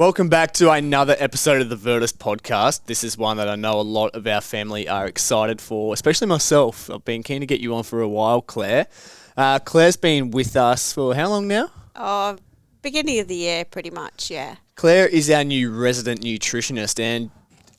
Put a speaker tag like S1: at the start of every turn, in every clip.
S1: Welcome back to another episode of the Virtus podcast. This is one that I know a lot of our family are excited for, especially myself. I've been keen to get you on for a while, Claire. Claire's been with us for how long now?
S2: Beginning of the year, pretty much, yeah.
S1: Claire is our new resident nutritionist, and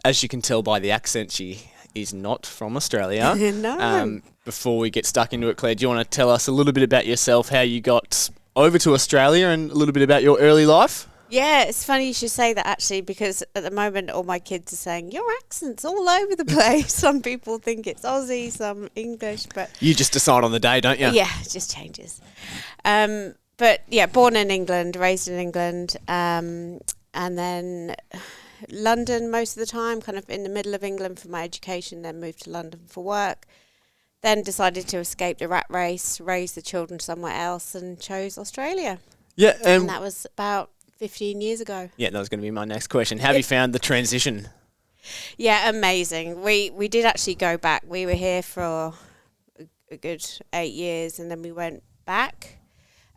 S1: as you can tell by the accent, she is not from Australia.
S2: No.
S1: Before we get stuck into it, Claire, do you want to tell us a little bit about yourself, how you got over to Australia, and a little bit about your early life?
S2: Yeah, it's funny you should say that, actually, because at the moment all my kids are saying, your accent's all over the place. Some people think it's Aussie, some English, but...
S1: You just decide on the day, don't you?
S2: Yeah, it just changes. But, yeah, born in England, raised in England, and then London most of the time, kind of in the middle of England for my education, then moved to London for work. Then decided to escape the rat race, raise the children somewhere else, and chose Australia.
S1: Yeah,
S2: and that was about 15 years ago.
S1: Yeah, that was going to be my next question. How have you found the transition?
S2: Yeah, amazing. We did actually go back. We were here for a good 8 years, and then we went back.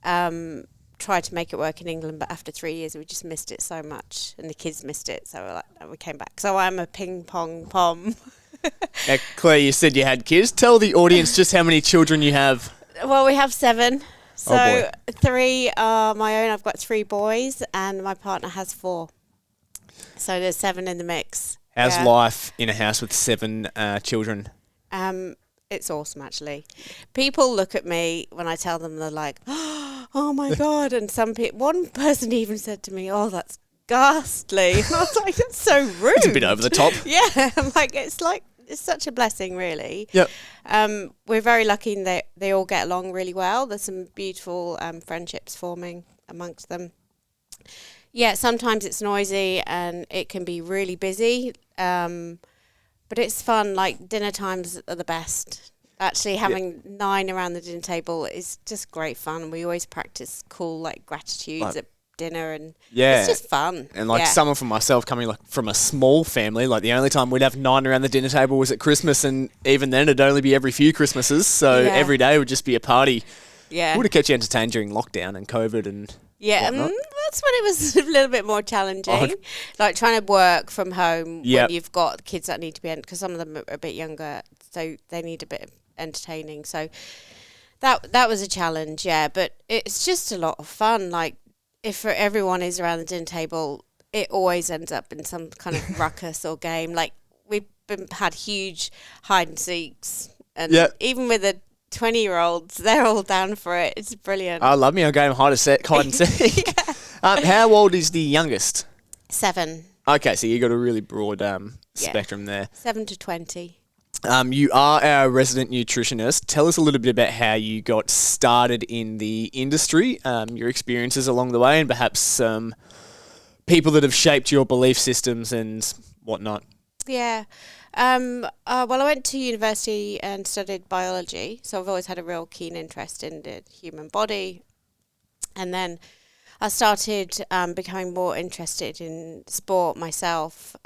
S2: Tried to make it work in England, but after 3 years, we just missed it so much, and the kids missed it, so we came back. So I'm a ping pong pom.
S1: Now, Claire, you said you had kids. Tell the audience just how many children you have.
S2: Well, we have 7. So
S1: 3
S2: are my own. I've got 3 boys, and my partner has 4. So there's 7 in the mix.
S1: How's life in a house with 7 children?
S2: It's awesome, actually. People look at me when I tell them, they're like, oh my God. And one person even said to me, oh, that's ghastly. And I was like, that's so rude.
S1: It's a bit over the top.
S2: Yeah. I'm like, it's such a blessing, really.
S1: Yep.
S2: We're very lucky that they all get along really well. There's some beautiful friendships forming amongst them. Yeah, sometimes it's noisy and it can be really busy, but it's fun. Like, dinner times are the best. Actually, having 9 around the dinner table is just great fun. We always practice cool, gratitudes at dinner, and it's just fun.
S1: And someone from myself coming from a small family, the only time we'd have 9 around the dinner table was at Christmas, and even then it'd only be every few Christmases, so every day would just be a party.
S2: Yeah.
S1: It would have kept you entertained during lockdown and COVID and whatnot.
S2: That's when it was a little bit more challenging. Trying to work from home when you've got kids that need to be, because some of them are a bit younger, so they need a bit of entertaining. So that was a challenge, but it's just a lot of fun. If everyone is around the dinner table, it always ends up in some kind of ruckus or game. We've had huge hide and seeks, and even with the 20-year-olds, they're all down for it. It's brilliant.
S1: I love me a game of hide and seek. How old is the youngest?
S2: 7.
S1: Okay, so you got a really broad spectrum there.
S2: 7 to 20.
S1: You are our resident nutritionist. Tell us a little bit about how you got started in the industry, your experiences along the way, and perhaps some people that have shaped your belief systems and whatnot.
S2: Yeah. Well, I went to university and studied biology, so I've always had a real keen interest in the human body. And then I started becoming more interested in sport myself.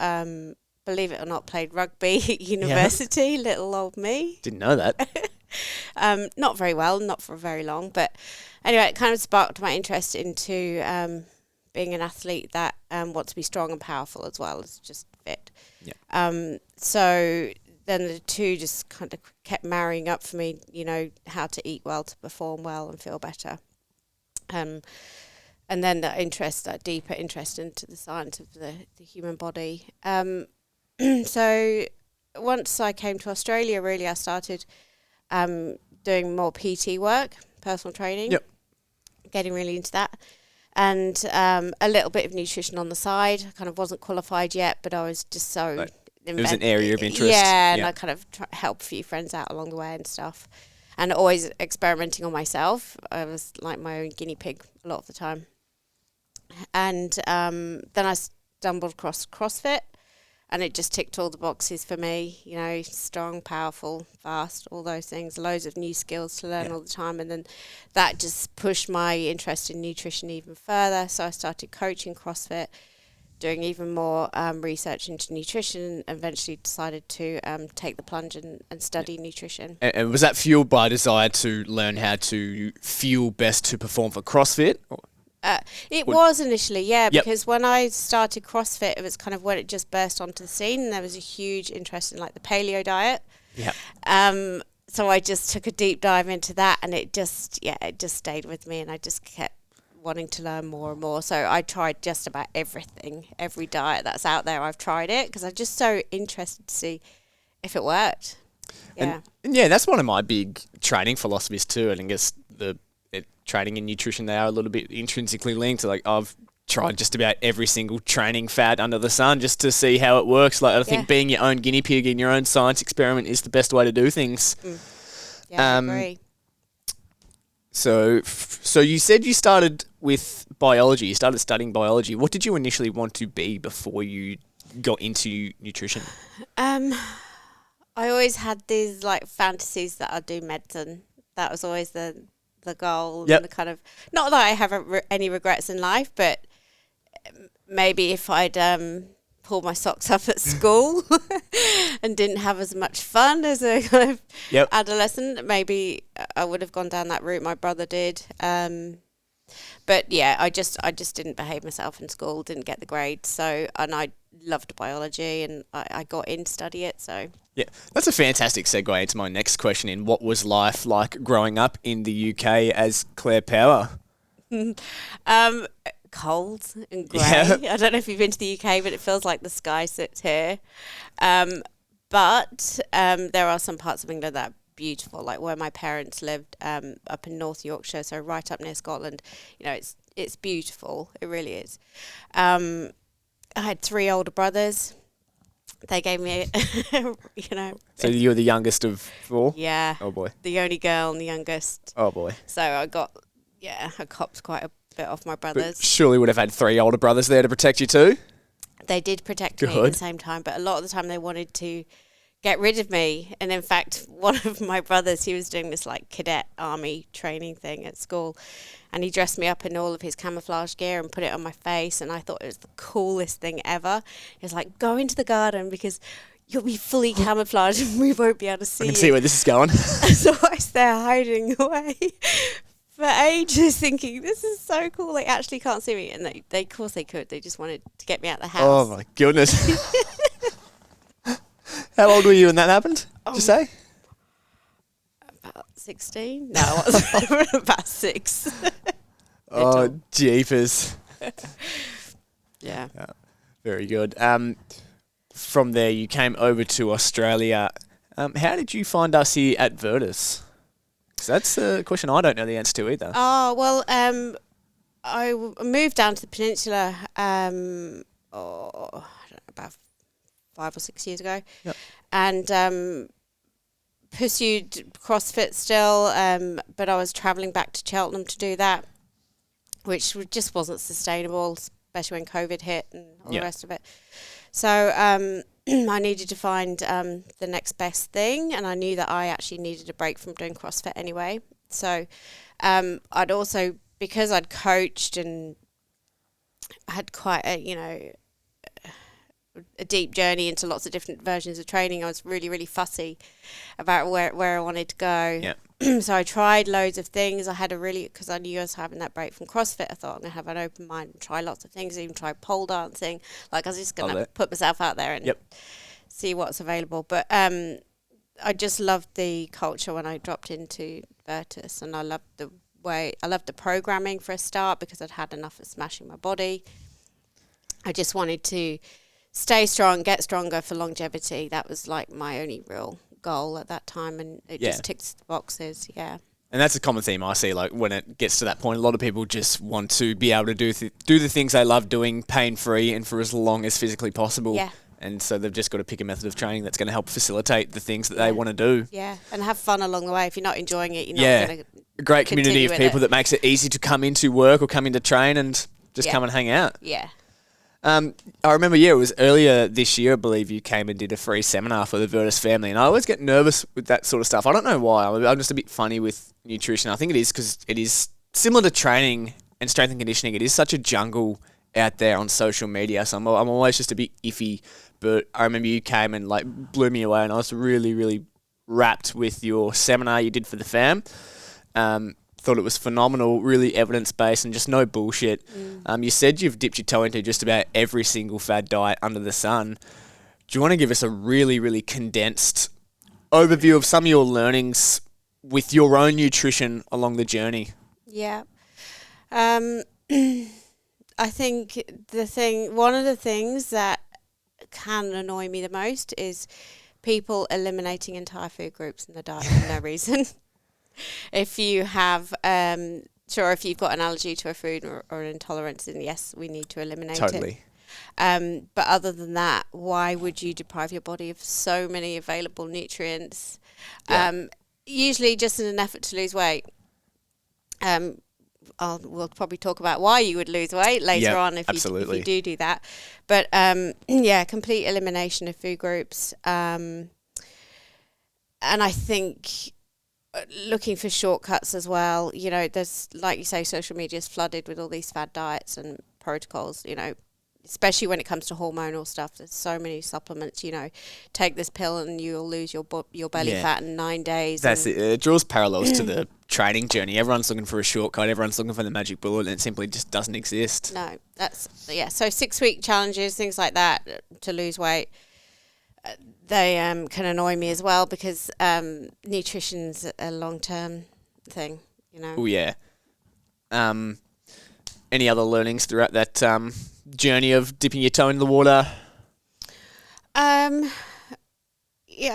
S2: Believe it or not, played rugby at university, little old me.
S1: Didn't know that.
S2: Not very well, not for very long. But anyway, it kind of sparked my interest into being an athlete that wants to be strong and powerful as well as just fit. Yeah. So then the two just kind of kept marrying up for me, how to eat well, to perform well and feel better. And then that deeper interest into the science of the human body. So once I came to Australia, really, I started doing more PT work, personal training, getting really into that, and a little bit of nutrition on the side. I kind of wasn't qualified yet, but I was just so...
S1: it was an area of interest.
S2: Yeah, and I kind of helped a few friends out along the way and stuff, and always experimenting on myself. I was like my own guinea pig a lot of the time. And then I stumbled across CrossFit, and it just ticked all the boxes for me, strong, powerful, fast, all those things, loads of new skills to learn all the time. And then that just pushed my interest in nutrition even further. So I started coaching CrossFit, doing even more research into nutrition, and eventually decided to take the plunge and study nutrition.
S1: And was that fueled by a desire to learn how to fuel best to perform for CrossFit?
S2: It was initially,
S1: Yep.
S2: because when I started CrossFit, it was kind of when it just burst onto the scene, and there was a huge interest in like the paleo diet.
S1: Yeah.
S2: So I just took a deep dive into that, and it just stayed with me, and I just kept wanting to learn more and more. So I tried just about everything, every diet that's out there. I've tried it because I'm just so interested to see if it worked. Yeah.
S1: And yeah, that's one of my big training philosophies too. And I guess training and nutrition, they are a little bit intrinsically linked. Like I've tried just about every single training fad under the sun just to see how it works. Like I think being your own guinea pig in your own science experiment is the best way to do things.
S2: Yeah, I agree.
S1: So you said you started with biology. You started studying biology. What did you initially want to be before you got into nutrition?
S2: I always had these like fantasies that I'd do medicine. That was always the goal.
S1: Yep.
S2: And the kind of, not that I have any regrets in life, but maybe if I'd pulled my socks up at school and didn't have as much fun as a kind of adolescent, maybe I would have gone down that route. My brother did. But yeah, I just didn't behave myself in school, didn't get the grades. So, and I loved biology, and I got in to study it. So
S1: yeah, that's a fantastic segue into my next question. In what was life like growing up in the UK as Clare Power?
S2: Cold and grey. Yeah. I don't know if you've been to the UK, but it feels like the sky sits here. But there are some parts of England that are beautiful, like where my parents lived up in North Yorkshire, so right up near Scotland. You know, it's beautiful. It really is. I had 3 older brothers. They gave me,
S1: So you were the youngest of 4?
S2: Yeah.
S1: Oh, boy.
S2: The only girl and the youngest.
S1: Oh, boy.
S2: So I copped quite a bit off my brothers.
S1: But surely would have had 3 older brothers there to protect you too?
S2: They did protect me at the same time, but a lot of the time they wanted to get rid of me. And in fact, one of my brothers, he was doing this like cadet army training thing at school, and he dressed me up in all of his camouflage gear and put it on my face, and I thought it was the coolest thing ever. He was like, go into the garden because you'll be fully camouflaged and we won't be able to see you.
S1: I can see where this is going.
S2: So I was there hiding away for ages thinking, this is so cool. They actually can't see me. And they of course they could. They just wanted to get me out of the house.
S1: Oh, my goodness. How old were you when that happened, did you say?
S2: About 16? No, I wasn't. About 6.
S1: Oh, jeepers.
S2: Yeah.
S1: Very good. From there, you came over to Australia. How did you find us here at Virtus? 'Cause that's a question I don't know the answer to either.
S2: Oh, well, I moved down to the peninsula, I don't know, about 5 or 6 years ago.
S1: Yep.
S2: And pursued CrossFit still, but I was travelling back to Cheltenham to do that, which just wasn't sustainable, especially when COVID hit and all the rest of it. So I needed to find the next best thing, and I knew that I actually needed a break from doing CrossFit anyway. So I'd also, because I'd coached and had quite a deep journey into lots of different versions of training, I was really, really fussy about where I wanted to go.
S1: Yeah.
S2: So I tried loads of things. Because I knew I was having that break from CrossFit, I thought I'm going to have an open mind and try lots of things, even try pole dancing. Like I was just going to put myself out there and see what's available. But I just loved the culture when I dropped into Virtus, and I loved the programming for a start because I'd had enough of smashing my body. I just wanted to stay strong, get stronger for longevity. That was like my only real goal at that time, and it just ticks the boxes. And
S1: that's a common theme I see, like when it gets to that point, a lot of people just want to be able to do the things they love doing pain-free and for as long as physically possible. And so they've just got to pick a method of training that's going to help facilitate the things that they want to do.
S2: And have fun along the way. If you're not enjoying it, you're not going to
S1: a great community of people that makes it easy to come into work or come into train and just come and hang out. I remember, it was earlier this year, I believe you came and did a free seminar for the Virtus family, and I always get nervous with that sort of stuff. I don't know why. I'm just a bit funny with nutrition. I think it is because it is similar to training and strength and conditioning. It is such a jungle out there on social media, so I'm always just a bit iffy. But I remember you came and like blew me away, and I was really, really rapt with your seminar you did for the fam. Thought thought it was phenomenal, really evidence-based and just no bullshit. You said you've dipped your toe into just about every single fad diet under the sun. Do you want to give us a really, really condensed overview of some of your learnings with your own nutrition along the journey?
S2: Yeah. I think one of the things that can annoy me the most is people eliminating entire food groups in the diet for no reason. If you have, if you've got an allergy to a food or an intolerance, then yes, we need to eliminate it. But other than that, why would you deprive your body of so many available nutrients? Usually just in an effort to lose weight. We'll probably talk about why you would lose weight later on if you do that. But complete elimination of food groups. And I think looking for shortcuts as well. You know, there's, like you say, social media is flooded with all these fad diets and protocols, you know, especially when it comes to hormonal stuff. There's so many supplements, you know, take this pill and you'll lose your belly fat in 9 days.
S1: That's it. It draws parallels to the training journey. Everyone's looking for a shortcut. Everyone's looking for the magic bullet, and it simply just doesn't exist.
S2: No, so 6-week challenges, things like that to lose weight. They can annoy me as well because nutrition's a long-term thing, you know.
S1: Oh, yeah. Any other learnings throughout that journey of dipping your toe in the water?
S2: Yeah,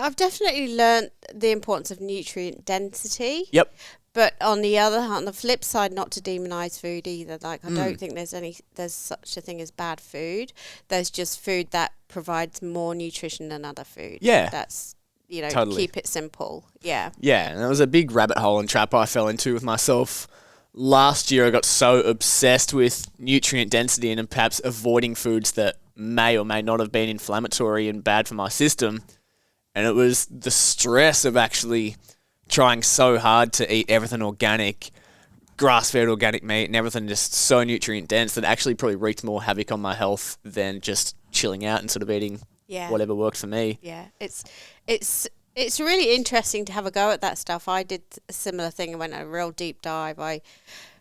S2: I've definitely learnt the importance of nutrient density.
S1: Yep.
S2: But on the flip side, not to demonise food either. Like, I don't think there's such a thing as bad food. There's just food that provides more nutrition than other food.
S1: Yeah.
S2: That's, you know,
S1: totally.
S2: Keep it simple. Yeah.
S1: Yeah, and that was a big rabbit hole and trap I fell into with myself. Last year, I got so obsessed with nutrient density and perhaps avoiding foods that may or may not have been inflammatory and bad for my system. And it was the stress of actually trying so hard to eat everything organic, grass-fed organic meat and everything just so nutrient dense that actually probably wreaked more havoc on my health than just chilling out and sort of eating whatever worked for me.
S2: Yeah, it's really interesting to have a go at that stuff. I did a similar thing. I went a real deep dive. I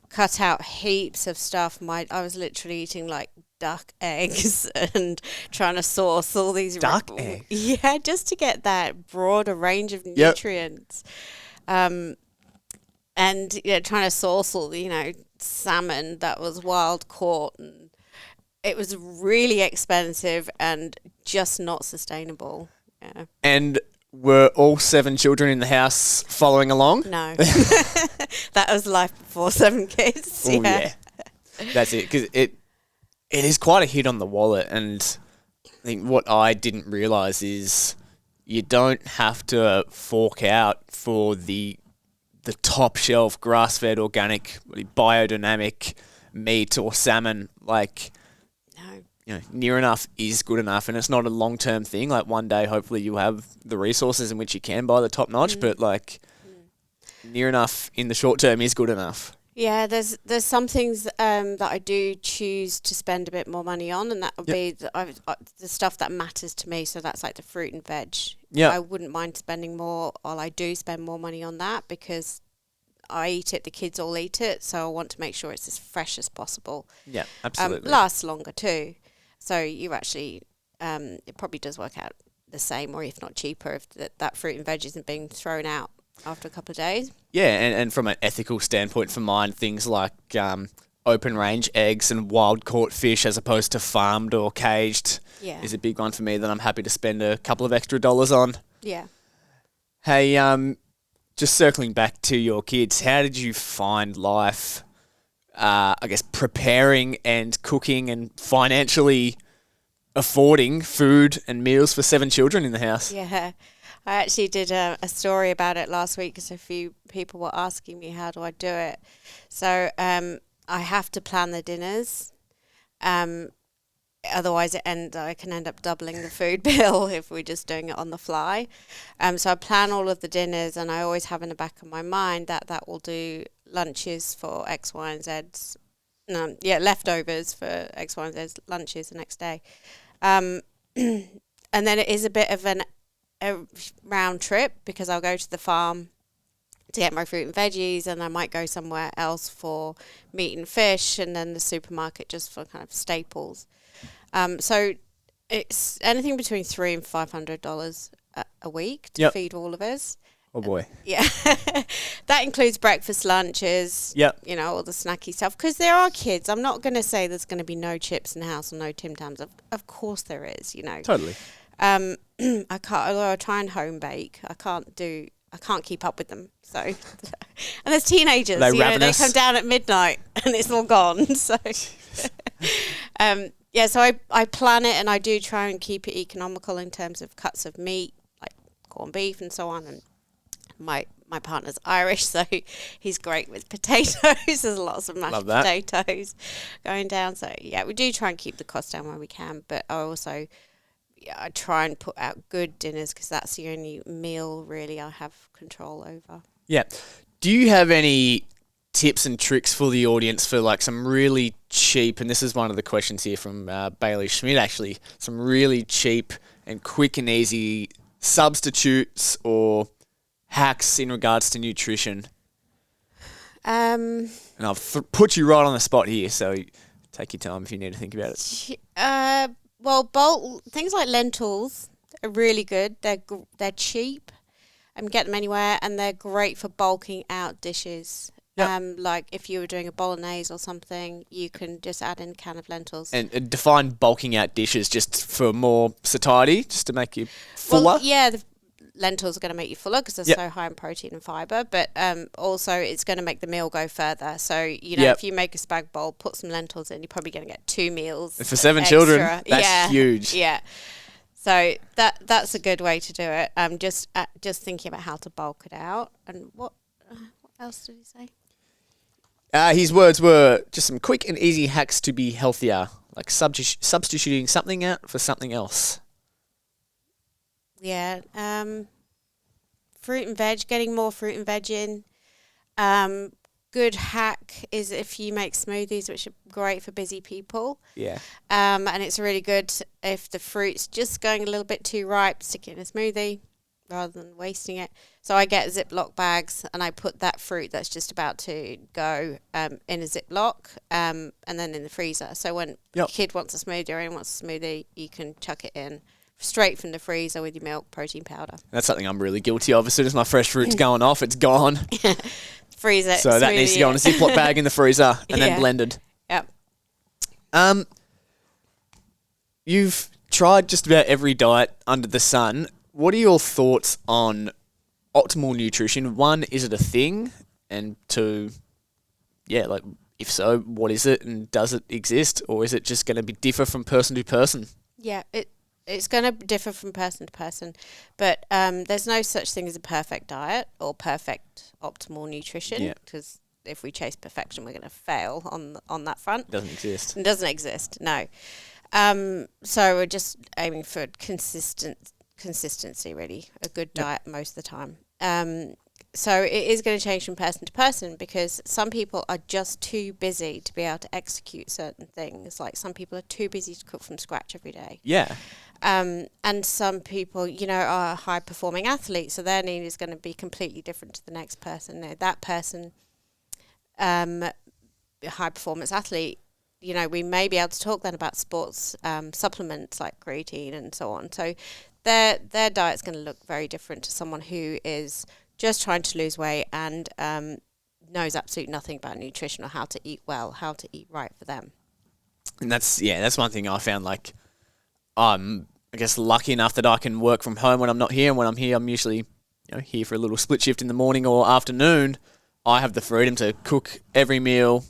S2: cut out heaps of stuff. I was literally eating like duck eggs and trying to source all these
S1: duck eggs.
S2: Yeah, just to get that broader range of nutrients. And trying to source all the, you know, salmon that was wild caught, and it was really expensive and just not sustainable. Yeah. And
S1: were all 7 children in the house following along?
S2: No. That was life before 7 kids.
S1: Oh, yeah. That's it. Because it is quite a hit on the wallet. And I think what I didn't realise is you don't have to fork out for the top shelf grass-fed organic biodynamic meat or salmon. Like, you know, near enough is good enough, and it's not a long-term thing. Like, one day, hopefully, you'll have the resources in which you can buy the top notch, but like near enough in the short term is good enough.
S2: Yeah, there's some things that I do choose to spend a bit more money on, and that would be the stuff that matters to me. So that's like the fruit and veg. Yeah, I wouldn't mind spending more, or I do spend more money on that because I eat it, the kids all eat it, so I want to make sure it's as fresh as possible.
S1: Yeah, absolutely.
S2: Lasts longer too. So you actually, it probably does work out the same, or if not cheaper, if that fruit and veg isn't being thrown out after a couple of days.
S1: Yeah, and from an ethical standpoint for mine, things like open range eggs and wild caught fish as opposed to farmed or caged is a big one for me that I'm happy to spend a couple of extra dollars on.
S2: Yeah.
S1: Hey, just circling back to your kids, how did you find life, I guess, preparing and cooking and financially affording food and meals for 7 children in the house?
S2: Yeah. I actually did a story about it last week because a few people were asking me how do I do it. So I have to plan the dinners. Otherwise, I can end up doubling the food bill if we're just doing it on the fly. So I plan all of the dinners, and I always have in the back of my mind that will do lunches for X, Y, and Z's. Leftovers for X, Y, and Z's lunches the next day. And then it is a bit of a round trip because I'll go to the farm to get my fruit and veggies, and I might go somewhere else for meat and fish, and then the supermarket just for kind of staples. So it's anything between $300 and $500 a week to feed all of us.
S1: Oh boy.
S2: Yeah. That includes breakfast, lunches, you know, all the snacky stuff. Because there are kids. I'm not going to say there's going to be no chips in the house or no Tim Tams. Of course there is, you know.
S1: Totally.
S2: I can't, although I try and home bake, I can't keep up with them. So, and there's teenagers,
S1: They
S2: they come down at midnight and it's all gone. So, so I plan it, and I do try and keep it economical in terms of cuts of meat, like corned beef and so on. And my partner's Irish, so he's great with potatoes. There's lots of mashed potatoes going down. So yeah, we do try and keep the cost down where we can, but I try and put out good dinners because that's the only meal really I have control over. Yeah.
S1: Do you have any tips and tricks for the audience for like some really cheap, and this is one of the questions here from Bailey Schmidt actually, some really cheap and quick and easy substitutes or hacks in regards to nutrition? And I've put you right on the spot here, so take your time if you need to think about it.
S2: Well, things like lentils are really good. They're cheap. Get them anywhere, and they're great for bulking out dishes. Yep. Like if you were doing a bolognese or something, you can just add in a can of lentils.
S1: And define bulking out dishes just for more satiety, just to make you fuller?
S2: Well, yeah, the lentils are going to make you fuller because they're so high in protein and fibre, but also it's going to make the meal go further. So, if you make a spag bowl, put some lentils in, you're probably going to get 2 meals.
S1: For 7 children, that's huge.
S2: Yeah. So that's a good way to do it. Just thinking about how to bulk it out. And what else did he say?
S1: His words were just some quick and easy hacks to be healthier, like substituting something out for something else.
S2: Yeah. Fruit and veg, getting more fruit and veg in. Good hack is if you make smoothies, which are great for busy people.
S1: Yeah.
S2: And it's really good if the fruit's just going a little bit too ripe, stick it in a smoothie rather than wasting it. So I get Ziploc bags and I put that fruit that's just about to go in a Ziploc and then in the freezer. So when a kid wants a smoothie or anyone wants a smoothie, you can chuck it in straight from the freezer with your milk, protein powder.
S1: That's something I'm really guilty of. As soon as my fresh fruit's going off, it's gone.
S2: Freeze it.
S1: So that needs to go in a Ziploc bag in the freezer and then blended.
S2: Yep.
S1: You've tried just about every diet under the sun. What are your thoughts on optimal nutrition? 1, is it a thing? And 2, if so, what is it and does it exist? Or is it just going to be differ from person to person?
S2: Yeah, it's going to differ from person to person. But there's no such thing as a perfect diet or perfect optimal nutrition. Because if we chase perfection, we're going to fail on that front.
S1: Doesn't exist.
S2: It doesn't exist, no. So we're just aiming for consistency, really. A good diet most of the time. So it is going to change from person to person because some people are just too busy to be able to execute certain things. Like some people are too busy to cook from scratch every day.
S1: Yeah.
S2: And some people, are high-performing athletes, so their need is going to be completely different to the next person. That person, high-performance athlete, we may be able to talk then about sports supplements like creatine and so on. So their diet's going to look very different to someone who is just trying to lose weight and knows absolutely nothing about nutrition or how to eat well, how to eat right for them.
S1: And that's one thing I found, like, I'm, I guess, lucky enough that I can work from home when I'm not here. And when I'm here, I'm usually, here for a little split shift in the morning or afternoon. I have the freedom to cook every meal,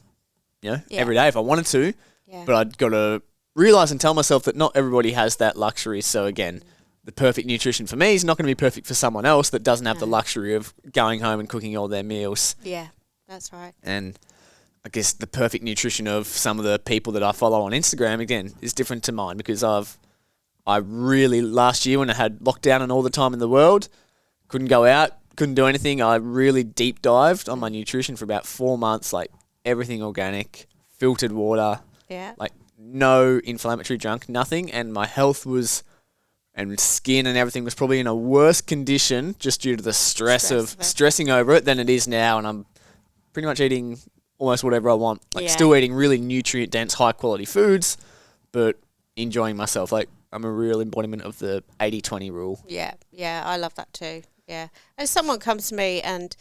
S1: every day if I wanted to. Yeah. But I'd got to realise and tell myself that not everybody has that luxury. So again, the perfect nutrition for me is not going to be perfect for someone else that doesn't have the luxury of going home and cooking all their meals.
S2: Yeah, that's right.
S1: And I guess the perfect nutrition of some of the people that I follow on Instagram, again, is different to mine because I really, last year when I had lockdown and all the time in the world, couldn't go out, couldn't do anything. I really deep dived on my nutrition for about 4 months, like everything organic, filtered water, like no inflammatory junk, nothing. And my health was and skin and everything was probably in a worse condition just due to the stress of stressing over it than it is now. And I'm pretty much eating almost whatever I want. Like still eating really nutrient dense, high quality foods, but enjoying myself. Like I'm a real embodiment of the 80-20 rule.
S2: Yeah, I love that too. Yeah. If someone comes to me and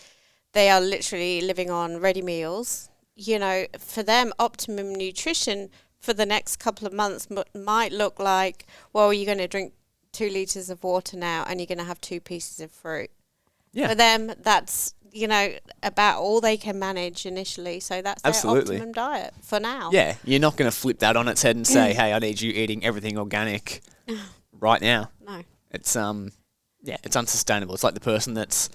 S2: they are literally living on ready meals, you know, for them, optimum nutrition for the next couple of months might look like, well, you're going to drink 2 litres of water now and you're going to have 2 pieces of fruit. Yeah. For them, that's, you know, about all they can manage initially. So that's their optimum diet for now.
S1: Yeah, you're not going to flip that on its head and say, hey, I need you eating everything organic right now.
S2: No.
S1: It's it's unsustainable. It's like the person that's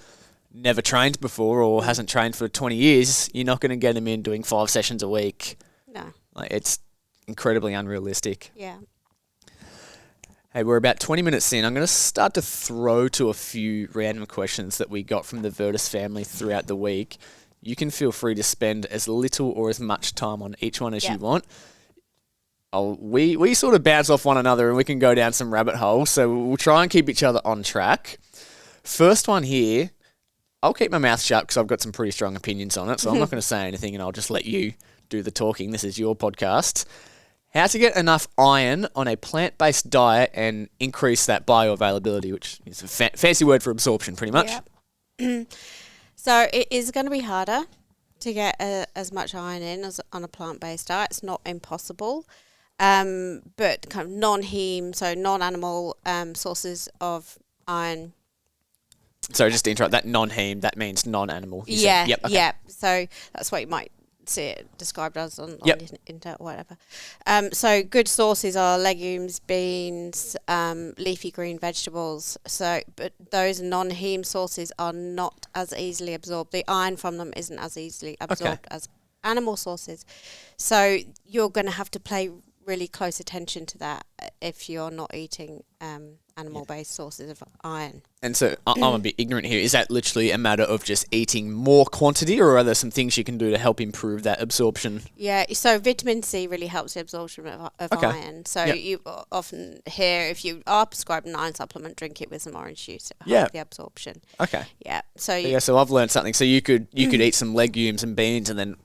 S1: never trained before or hasn't trained for 20 years. You're not going to get them in doing 5 sessions a week.
S2: No.
S1: Like it's incredibly unrealistic.
S2: Yeah.
S1: Hey, we're about 20 minutes in. I'm going to start to throw to a few random questions that we got from the Virtus family throughout the week. You can feel free to spend as little or as much time on each one as you want. We sort of bounce off one another and we can go down some rabbit holes, so we'll try and keep each other on track. First one here, I'll keep my mouth shut because I've got some pretty strong opinions on it, so I'm not going to say anything and I'll just let you do the talking. This is your podcast. How to get enough iron on a plant-based diet and increase that bioavailability, which is a fancy word for absorption, pretty much.
S2: Yep. So it is going to be harder to get as much iron in as on a plant-based diet. It's not impossible, but kind of non-heme, so non-animal sources of iron.
S1: So just to interrupt, that non-heme, that means non-animal.
S2: Yeah, yep, okay. Yeah. So that's what you might see it described as on the internet or whatever. So good sources are legumes, beans, leafy green vegetables. So, but those non-heme sources are not as easily absorbed. The iron from them isn't as easily absorbed as animal sources. So you're going to have to pay really close attention to that if you're not eating animal-based sources of iron.
S1: And so I'm a bit ignorant here. Is that literally a matter of just eating more quantity, or are there some things you can do to help improve that absorption?
S2: Yeah, so vitamin C really helps the absorption of iron. So you often hear if you are prescribed an iron supplement, drink it with some orange juice to help the absorption.
S1: Okay.
S2: Yeah. So
S1: so I've learned something. So you could eat some legumes and beans and then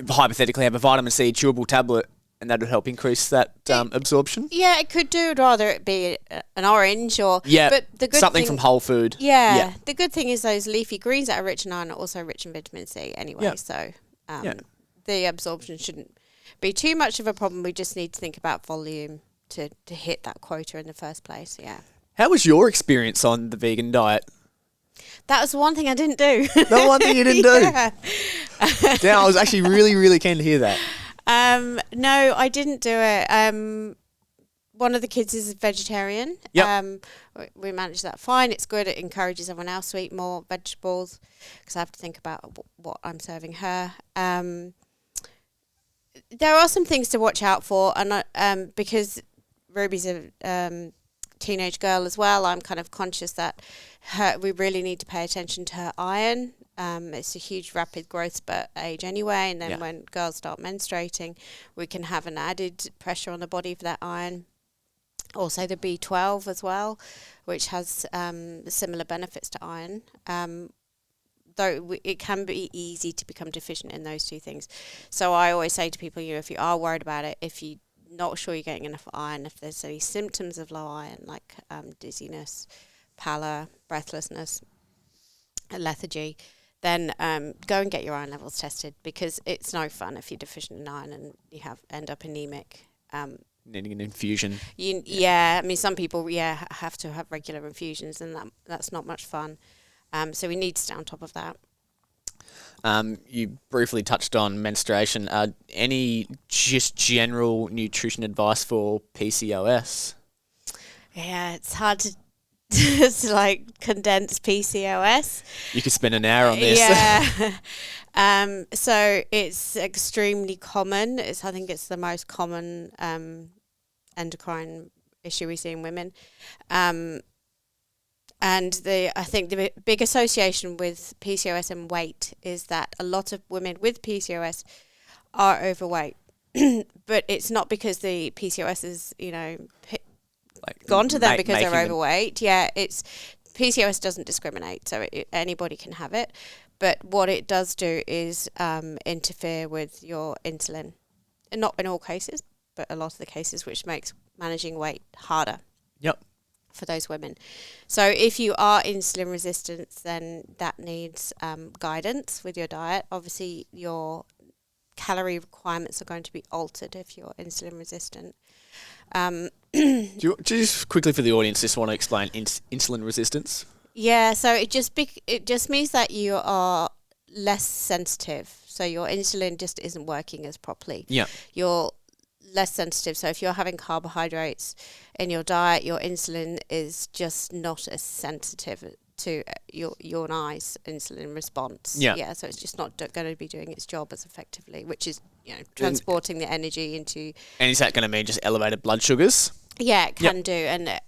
S1: hypothetically have a vitamin C chewable tablet, and that would help increase that absorption? Yeah,
S2: it could do. Rather it be an orange or...
S1: Yeah, but the good something from whole food.
S2: Yeah, the good thing is those leafy greens that are rich in iron are also rich in vitamin C anyway. So the absorption shouldn't be too much of a problem. We just need to think about volume to hit that quota in the first place,
S1: How was your experience on the vegan diet?
S2: That was the one thing I didn't do.
S1: The one thing you didn't do? Damn, I was actually really, really keen to hear that.
S2: No, I didn't do it. One of the kids is a vegetarian. Yep. We managed that fine. It's good. It encourages everyone else to eat more vegetables because I have to think about what I'm serving her. There are some things to watch out for, and because Ruby's a teenage girl as well, I'm kind of conscious that we really need to pay attention to her iron. It's a huge rapid growth spurt age anyway, and then when girls start menstruating, we can have an added pressure on the body for that iron. Also the B12 as well, which has similar benefits to iron, though it can be easy to become deficient in those two things. So I always say to people, if you are worried about it, if you're not sure you're getting enough iron, if there's any symptoms of low iron like dizziness, pallor, breathlessness, lethargy, then go and get your iron levels tested, because it's no fun if you're deficient in iron and you end up anemic.
S1: Needing an infusion.
S2: I mean, some people have to have regular infusions, and that's not much fun. So we need to stay on top of that.
S1: You briefly touched on menstruation. Any just general nutrition advice for PCOS?
S2: Yeah, it's hard to condense PCOS.
S1: You could spend an hour on this.
S2: Yeah. So it's extremely common. I think it's the most common endocrine issue we see in women. And I think the big association with PCOS and weight is that a lot of women with PCOS are overweight. But it's not because the PCOS is,
S1: like
S2: gone to them because they're
S1: making them-
S2: overweight. Yeah, it's PCOS doesn't discriminate, so anybody can have it. But what it does do is interfere with your insulin. And not in all cases, but a lot of the cases, which makes managing weight harder.
S1: Yep.
S2: For those women. So if you are insulin resistant, then that needs guidance with your diet. Obviously, your calorie requirements are going to be altered if you're insulin resistant.
S1: Do you just quickly for the audience just want to explain insulin resistance?
S2: Yeah, so it just means that you are less sensitive. So your insulin just isn't working as properly.
S1: Yeah.
S2: You're less sensitive. So if you're having carbohydrates in your diet, your insulin is just not as sensitive to your nice insulin response. Yeah. So it's just not going to be doing its job as effectively, which is transporting the energy into.
S1: And is that going to mean just elevated blood sugars?
S2: Yeah, it can do,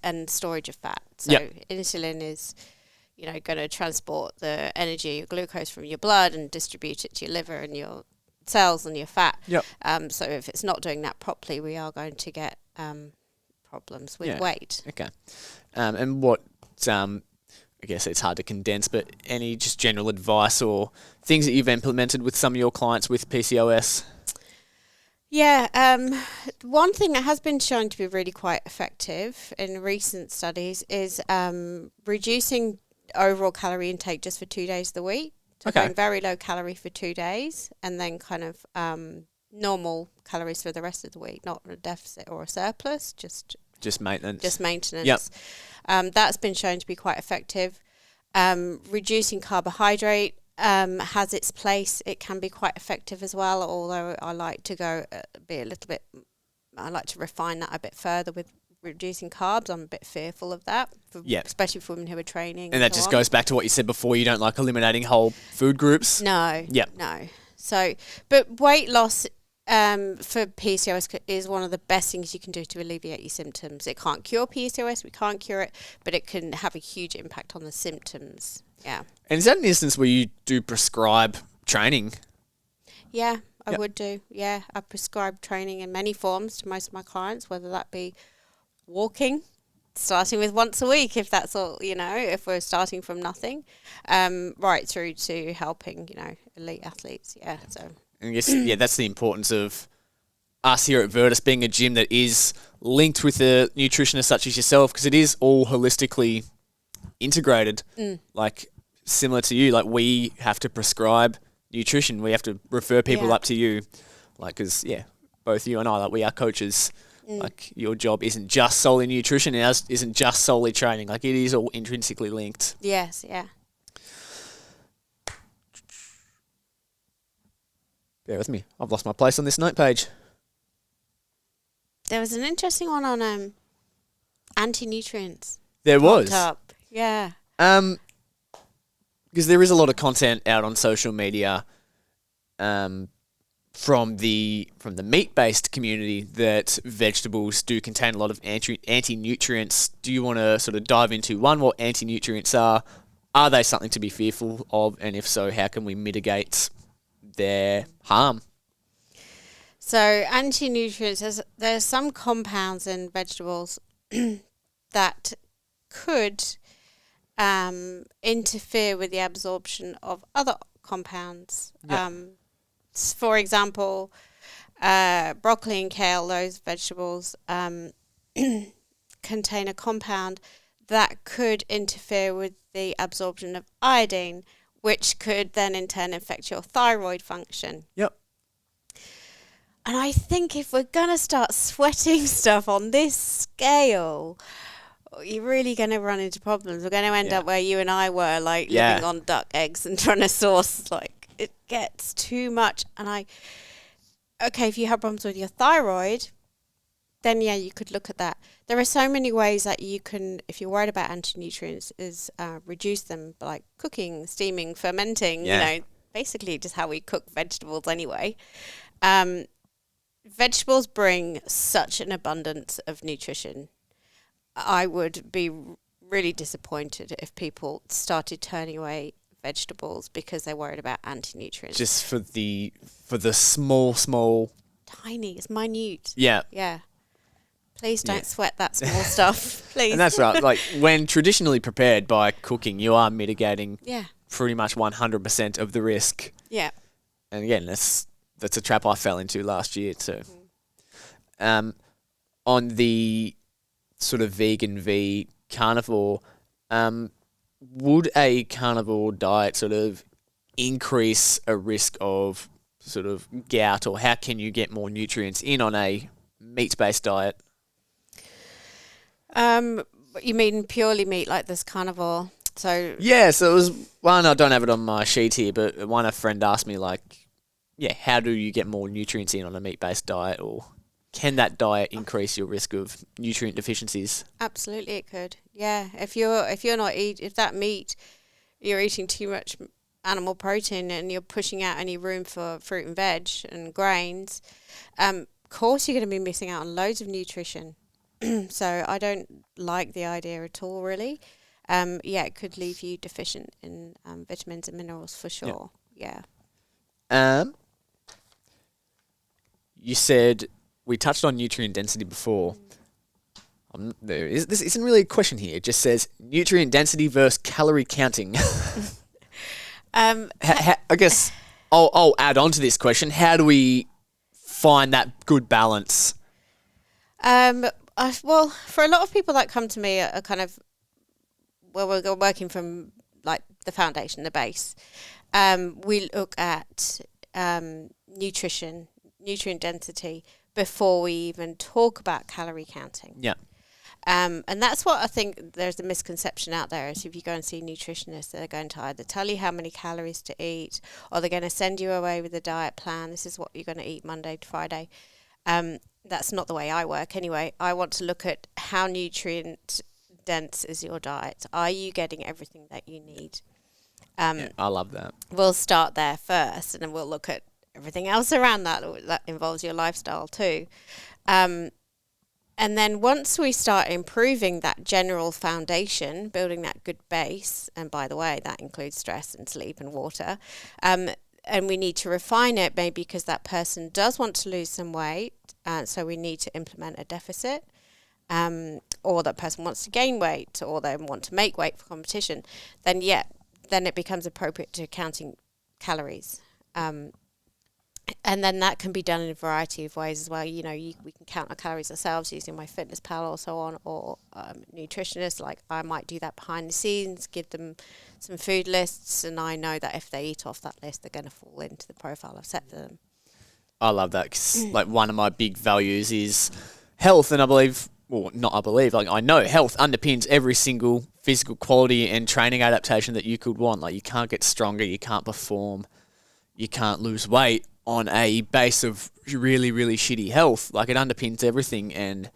S2: and storage of fat. So
S1: Yep.
S2: insulin is, going to transport the energy, your glucose from your blood and distribute it to your liver and your cells and your fat.
S1: Yep.
S2: So if it's not doing that properly, we are going to get problems with weight.
S1: Okay. And what, I guess it's hard to condense, but any just general advice or things that you've implemented with some of your clients with PCOS?
S2: Yeah, one thing that has been shown to be really quite effective in recent studies is reducing overall calorie intake just for 2 days of the week. So going very low calorie for 2 days and then kind of normal calories for the rest of the week, not a deficit or a surplus, just
S1: maintenance.
S2: Just maintenance.
S1: Yep.
S2: That's been shown to be quite effective. Reducing carbohydrate has its place. It can be quite effective as well, although I like to I like to refine that a bit further with reducing carbs. I'm a bit fearful of that, especially for women who are training.
S1: And that just goes back to what you said before, you don't like eliminating whole food groups?
S2: No.
S1: Yep.
S2: No. So, but weight loss for PCOS is one of the best things you can do to alleviate your symptoms. It can't cure PCOS, we can't cure it, but it can have a huge impact on the symptoms. Yeah.
S1: And is that an instance where you do prescribe training?
S2: Yeah, I would do. Yeah, I prescribe training in many forms to most of my clients, whether that be walking, starting with once a week, if that's all, if we're starting from nothing, right through to helping, elite athletes. Yeah, so.
S1: And I guess, that's the importance of us here at Virtus being a gym that is linked with a nutritionist such as yourself, because it is all holistically integrated. Like, similar to you, like we have to prescribe nutrition. We have to refer people up to you. Like, because, both you and I, like we are coaches. Like your job isn't just solely nutrition. Ours isn't just solely training. Like it is all intrinsically linked.
S2: Yes, yeah.
S1: Bear with me. I've lost my place on this note page.
S2: There was an interesting one on anti-nutrients.
S1: There was.
S2: Up. Yeah.
S1: Because there is a lot of content out on social media from the meat-based community that vegetables do contain a lot of anti-nutrients. Do you want to sort of dive into, one, what anti-nutrients are? Are they something to be fearful of? And if so, how can we mitigate their harm?
S2: So anti-nutrients, there's some compounds in vegetables that could interfere with the absorption of other compounds. For example, broccoli and kale, those vegetables contain a compound that could interfere with the absorption of iodine, which could then in turn affect your thyroid function.
S1: Yep.
S2: And I think if we're going to start sweating stuff on this scale, you're really going to run into problems. We're going to end up where you and I were, like living on duck eggs and trying to source, like, it gets too much. And if you have problems with your thyroid, then you could look at that. There are so many ways that you can, if you're worried about anti-nutrients, is reduce them, like cooking, steaming, fermenting, basically just how we cook vegetables anyway. Vegetables bring such an abundance of nutrition. I would be really disappointed if people started turning away vegetables because they're worried about anti-nutrients.
S1: Just for the small...
S2: Tiny, it's minute.
S1: Yeah.
S2: Yeah. Please don't sweat that small stuff, please.
S1: And that's right. Like when traditionally prepared by cooking, you are mitigating pretty much 100% of the risk.
S2: Yeah.
S1: And again, that's a trap I fell into last year too. On the sort of vegan v carnivore, would a carnivore diet sort of increase a risk of sort of gout, or how can you get more nutrients in on a meat-based diet?
S2: You mean purely meat, like this carnivore? So
S1: yeah, so it was one, I don't have it on my sheet here, but a friend asked me how do you get more nutrients in on a meat-based diet, or can that diet increase your risk of nutrient deficiencies?
S2: Absolutely, it could. Yeah, if that meat, you're eating too much animal protein and you're pushing out any room for fruit and veg and grains, of course you're going to be missing out on loads of nutrition. So I don't like the idea at all, really. It could leave you deficient in vitamins and minerals for sure. Yeah.
S1: You said we touched on nutrient density before. This isn't really a question here. It just says nutrient density versus calorie counting. I guess I'll add on to this question. How do we find that good balance?
S2: Well, for a lot of people that come to me are kind of, we're working from like the foundation, the base. We look at nutrition, nutrient density before we even talk about calorie counting.
S1: Yeah.
S2: And that's what I think there's a misconception out there is if you go and see nutritionists, they're going to either tell you how many calories to eat, or they're going to send you away with a diet plan. This is what you're going to eat Monday to Friday. That's not the way I work anyway. I want to look at how nutrient dense is your diet. Are you getting everything that you need?
S1: I love that.
S2: We'll start there first, and then we'll look at everything else around that involves your lifestyle too. And then once we start improving that general foundation, building that good base, and by the way, that includes stress and sleep and water, and we need to refine it maybe because that person does want to lose some weight, so we need to implement a deficit, or that person wants to gain weight, or they want to make weight for competition, then it becomes appropriate to counting calories. And then that can be done in a variety of ways as well. We can count our calories ourselves using MyFitnessPal or so on, or nutritionists. Like I might do that behind the scenes, give them some food lists, and I know that if they eat off that list, they're going to fall into the profile I've set for them.
S1: I love that because one of my big values is health, and I know health underpins every single physical quality and training adaptation that you could want. Like you can't get stronger, you can't perform, you can't lose weight on a base of really, really shitty health. Like it underpins everything. And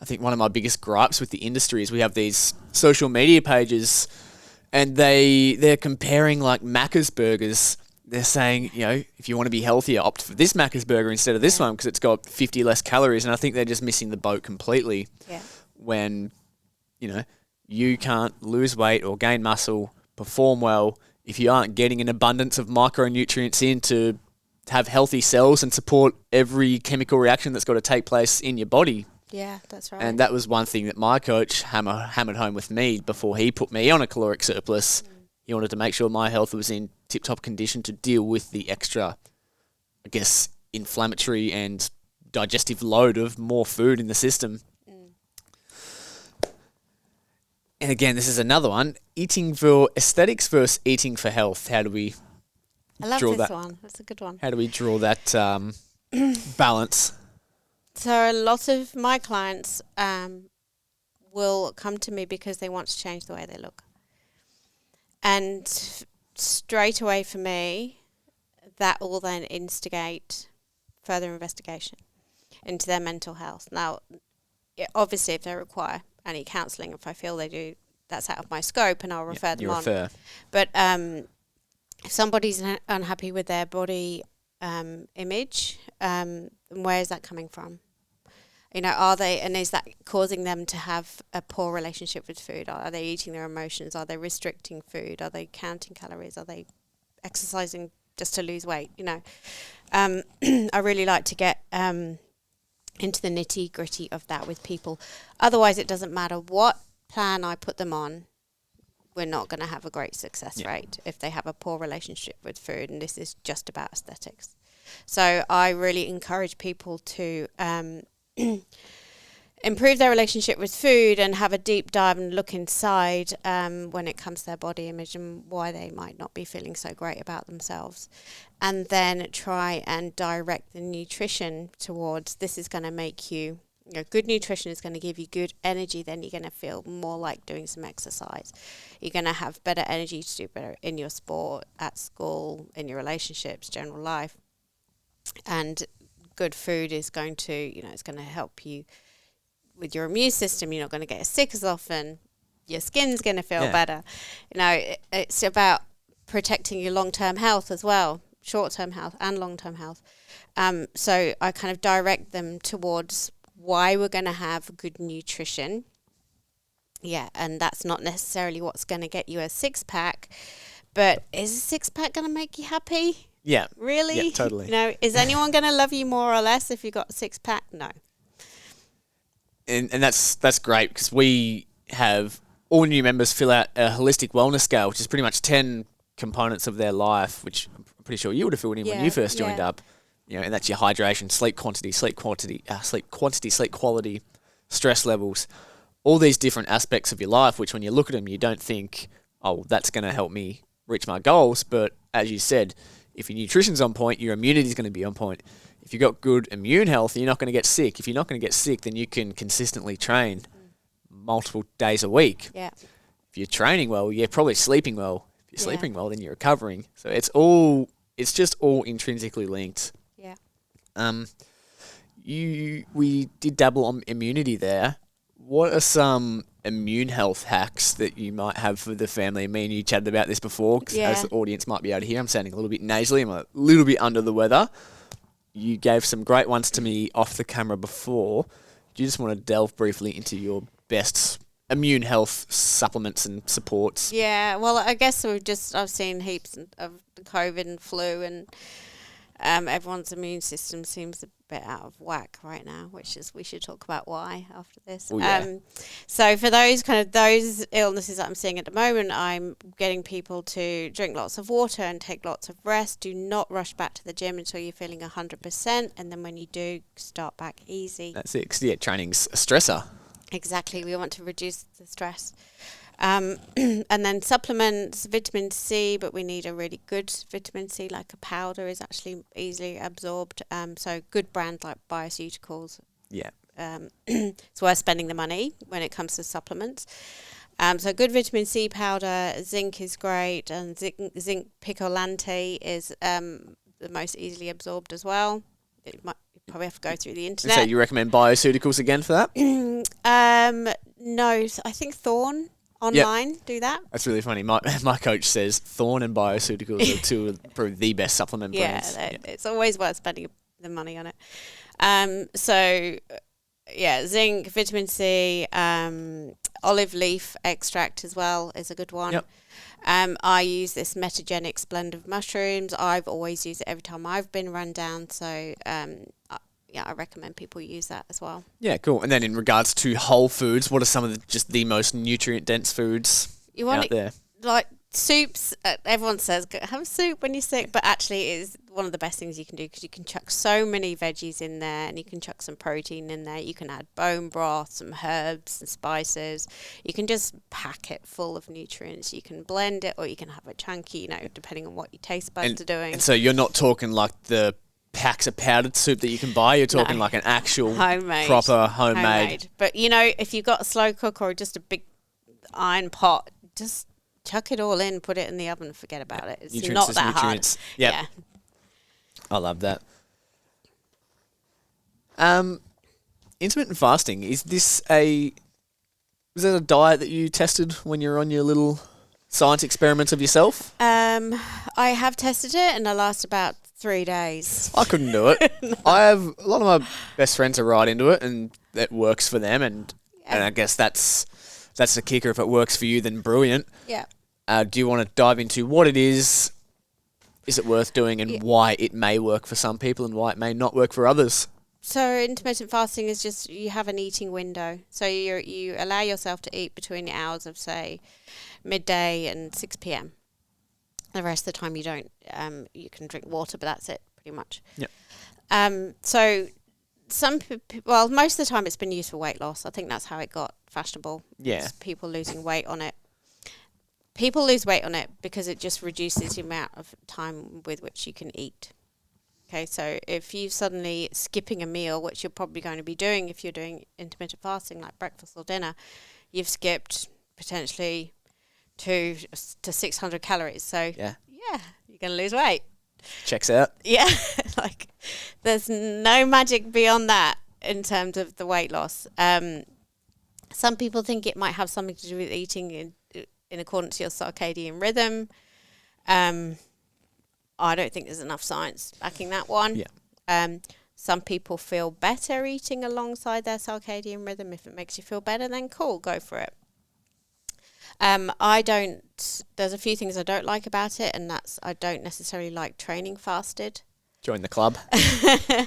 S1: I think one of my biggest gripes with the industry is we have these social media pages and they're comparing like Macca's burgers. They're saying, if you want to be healthier, opt for this Macca's burger instead of this one because it's got 50 less calories. And I think they're just missing the boat completely when, you can't lose weight or gain muscle, perform well, if you aren't getting an abundance of micronutrients in to have healthy cells and support every chemical reaction that's got to take place in your body.
S2: Yeah, that's right.
S1: And that was one thing that my coach hammered home with me before he put me on a caloric surplus. He wanted to make sure my health was in tip-top condition to deal with the extra, I guess, inflammatory and digestive load of more food in the system. And again, this is another one. Eating for aesthetics versus eating for health. How do we
S2: I love
S1: draw
S2: this
S1: that
S2: one. That's a good one.
S1: How do we draw that balance?
S2: So a lot of my clients will come to me because they want to change the way they look. And straight away for me, that will then instigate further investigation into their mental health. Now, obviously, if they require any counselling, if I feel they do, that's out of my scope and I'll refer them on. But if somebody's unhappy with their body image, where is that coming from? Are they, and is that causing them to have a poor relationship with food? Are they eating their emotions? Are they restricting food? Are they counting calories? Are they exercising just to lose weight? I really like to get into the nitty gritty of that with people. Otherwise, it doesn't matter what plan I put them on. We're not going to have a great success rate if they have a poor relationship with food, and this is just about aesthetics. So I really encourage people to improve their relationship with food and have a deep dive and look inside when it comes to their body image and why they might not be feeling so great about themselves. And then try and direct the nutrition towards, this is going to make you, good nutrition is going to give you good energy. Then you're going to feel more like doing some exercise. You're going to have better energy to do better in your sport, at school, in your relationships, general life. And good food is going to, it's going to help you with your immune system. You're not going to get sick as often. Your skin's going to feel better. It's about protecting your long-term health as well, short-term health and long-term health. So I kind of direct them towards why we're going to have good nutrition. Yeah, and that's not necessarily what's going to get you a six-pack, but is a six-pack going to make you happy?
S1: Yeah.
S2: Really?
S1: Yeah, totally.
S2: Is anyone going to love you more or less if you got a six-pack? No.
S1: And that's great, because we have all new members fill out a holistic wellness scale, which is pretty much 10 components of their life, which I'm pretty sure you would have filled in when you first joined up. And that's your hydration, sleep quantity, sleep quality, stress levels, all these different aspects of your life, which when you look at them, you don't think, oh, that's going to help me reach my goals. But as you said, if your nutrition's on point, your immunity is going to be on point. If you've got good immune health, you're not going to get sick. If you're not going to get sick, then you can consistently train multiple days a week.
S2: Yeah.
S1: If you're training well, you're probably sleeping well. If you're sleeping well, then you're recovering. So it's just all intrinsically linked.
S2: Yeah.
S1: We did dabble on immunity there. What are some immune health hacks that you might have for the family? Me and you chatted about this before, because as the audience might be able to hear, I'm sounding a little bit nasally. I'm a little bit under the weather. You gave some great ones to me off the camera before. Do you just want to delve briefly into your best immune health supplements and supports?
S2: Yeah, well, I guess I've seen heaps of COVID and flu, and everyone's immune system seems a bit out of whack right now, we should talk about why after this.
S1: Oh, yeah.
S2: So for those illnesses that I'm seeing at the moment, I'm getting people to drink lots of water and take lots of rest. Do not rush back to the gym until you're feeling 100%, and then when you do, start back easy.
S1: That's it, 'cause training's a stressor.
S2: Exactly, we want to reduce the stress. And then supplements, vitamin C, but we need a really good vitamin C, like a powder is actually easily absorbed. So good brands like Bioceuticals.
S1: Yeah.
S2: It's worth spending the money when it comes to supplements. So good vitamin C powder, zinc is great, and zinc picolante is the most easily absorbed as well. You probably have to go through the internet.
S1: So you recommend Bioceuticals again for that?
S2: No, I think Thorne online do that.
S1: That's really funny. My coach says Thorne and Bioceuticals are two of probably the best supplement brands.
S2: It's always worth spending the money on it. Zinc, vitamin C, olive leaf extract as well is a good one.
S1: Yep.
S2: I use this Metagenics blend of mushrooms. I've always used it every time I've been run down. So, I recommend people use that as well. Yeah,
S1: cool. And then in regards to whole foods, what are some of the most nutrient-dense foods out there?
S2: Like soups, everyone says have a soup when you're sick, but actually it is one of the best things you can do, because you can chuck so many veggies in there, and you can chuck some protein in there. You can add bone broth, some herbs and spices. You can just pack it full of nutrients. You can blend it, or you can have it chunky, depending on what your taste buds are doing.
S1: And so you're not talking like the packs of powdered soup that you can buy. You're talking like an actual proper homemade.
S2: But if you've got a slow cooker or just a big iron pot, just chuck it all in, put it in the oven, forget about it. It's not that hard.
S1: Yep. Yeah, I love that. Intermittent fasting, is that a diet that you tested when you're on your little science experiments of yourself?
S2: I have tested it, and I last about 3 days.
S1: I couldn't do it. No. I have a lot of my best friends are right into it, and that works for them, and I guess that's the kicker. If it works for you, then brilliant.
S2: Yeah.
S1: Do you want to dive into what it is it worth doing, and why it may work for some people and why it may not work for others?
S2: So intermittent fasting is just you have an eating window. So you allow yourself to eat between the hours of, say, midday and 6 p.m. The rest of the time you don't. You can drink water, but that's it pretty much.
S1: Yeah.
S2: So most of the time it's been used for weight loss. I think that's how it got fashionable.
S1: Yeah.
S2: It's people losing weight on it. People lose weight on it because it just reduces the amount of time with which you can eat. Okay, so if you suddenly skipping a meal, which you're probably going to be doing if you're doing intermittent fasting, like breakfast or dinner, you've skipped potentially 200 to 600 calories. So yeah, you're going to lose weight.
S1: Checks out.
S2: Yeah, like there's no magic beyond that in terms of the weight loss. Some people think it might have something to do with eating in accordance to your circadian rhythm. I don't think there's enough science backing that one.
S1: Yeah.
S2: Some people feel better eating alongside their circadian rhythm. If it makes you feel better, then cool, go for it. There's a few things I don't like about it, and that's I don't necessarily like training fasted.
S1: Join the club.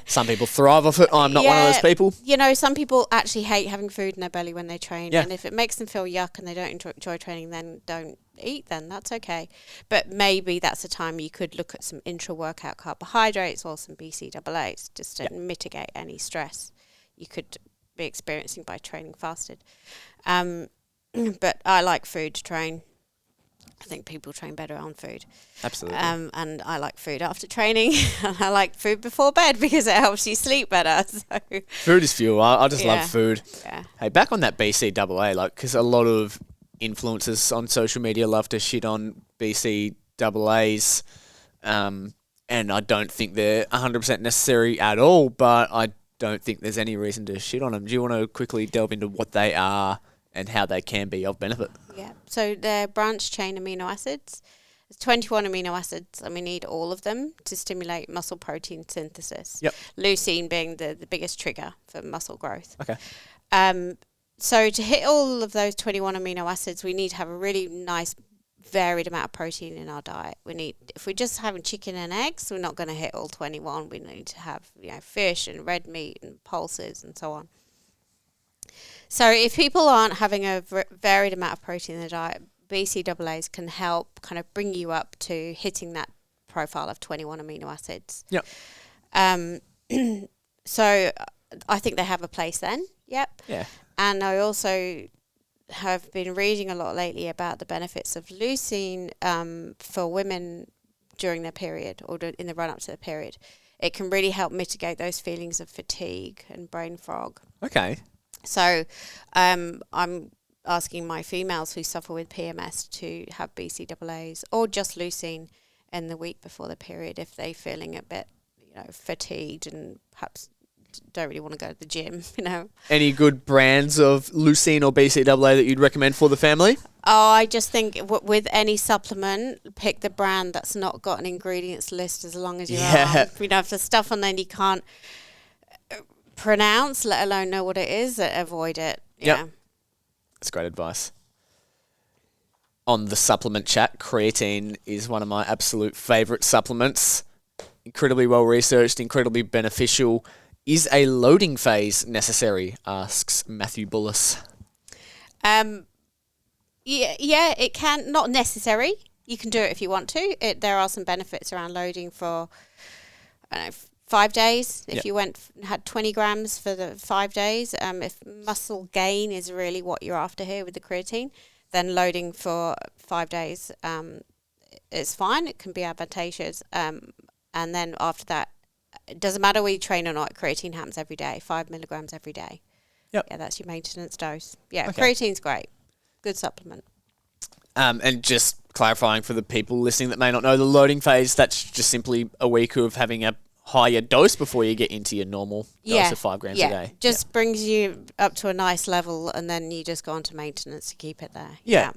S1: Some people thrive off it. I'm not one of those people.
S2: You know, some people actually hate having food in their belly when they train.
S1: Yeah.
S2: And if it makes them feel yuck and they don't enjoy training, then don't eat then. That's okay. But maybe that's a time you could look at some intra-workout carbohydrates or some BCAAs just to mitigate any stress you could be experiencing by training fasted. But I like food to train. I think people train better on food.
S1: Absolutely.
S2: And I like food after training. And I like food before bed because it helps you sleep better. So
S1: food is fuel. I just love food.
S2: Yeah.
S1: Hey, back on that BCAA, like, because a lot of influencers on social media love to shit on BCAAs, and I don't think they're 100% necessary at all, but I don't think there's any reason to shit on them. Do you want to quickly delve into what they are and how they can be of benefit?
S2: Yeah, so they're branched chain amino acids. There's 21 amino acids, and we need all of them to stimulate muscle protein synthesis.
S1: Yep.
S2: Leucine being the biggest trigger for muscle growth.
S1: Okay.
S2: So to hit all of those 21 amino acids, we need to have a really nice varied amount of protein in our diet. If we're just having chicken and eggs, we're not going to hit all 21. We need to have fish and red meat and pulses and so on. So if people aren't having a varied amount of protein in their diet, BCAAs can help kind of bring you up to hitting that profile of 21 amino acids.
S1: Yep.
S2: So I think they have a place then. Yep.
S1: Yeah.
S2: And I also have been reading a lot lately about the benefits of leucine for women during their period or in the run-up to the period. It can really help mitigate those feelings of fatigue and brain fog.
S1: Okay.
S2: So I'm asking my females who suffer with PMS to have BCAAs or just leucine in the week before the period if they're feeling a bit, fatigued and perhaps don't really want to go to the gym,
S1: Any good brands of leucine or BCAA that you'd recommend for the family?
S2: Oh, I just think with any supplement, pick the brand that's not got an ingredients list as long as you are. If the stuff on there you can't pronounce, let alone know what it is, avoid it. Yeah.
S1: That's great advice. On the supplement chat, creatine is one of my absolute favourite supplements. Incredibly well researched, incredibly beneficial. Is a loading phase necessary? Asks Matthew Bullis.
S2: Yeah, it can. Not necessary. You can do it if you want to. There are some benefits around loading for, 5 days. If you had 20 grams for the 5 days, if muscle gain is really what you're after here with the creatine, then loading for 5 days is fine. It can be advantageous. And then after that, it doesn't matter whether you train or not, creatine happens every day, 5 milligrams every day.
S1: Yep.
S2: Yeah, that's your maintenance dose. Yeah,
S1: Okay.
S2: Creatine's great. Good supplement.
S1: And just clarifying for the people listening that may not know, the loading phase, that's just simply a week of having a higher dose before you get into your normal dose of 5 grams a day.
S2: Just brings you up to a nice level and then you just go on to maintenance to keep it there.
S1: Yeah.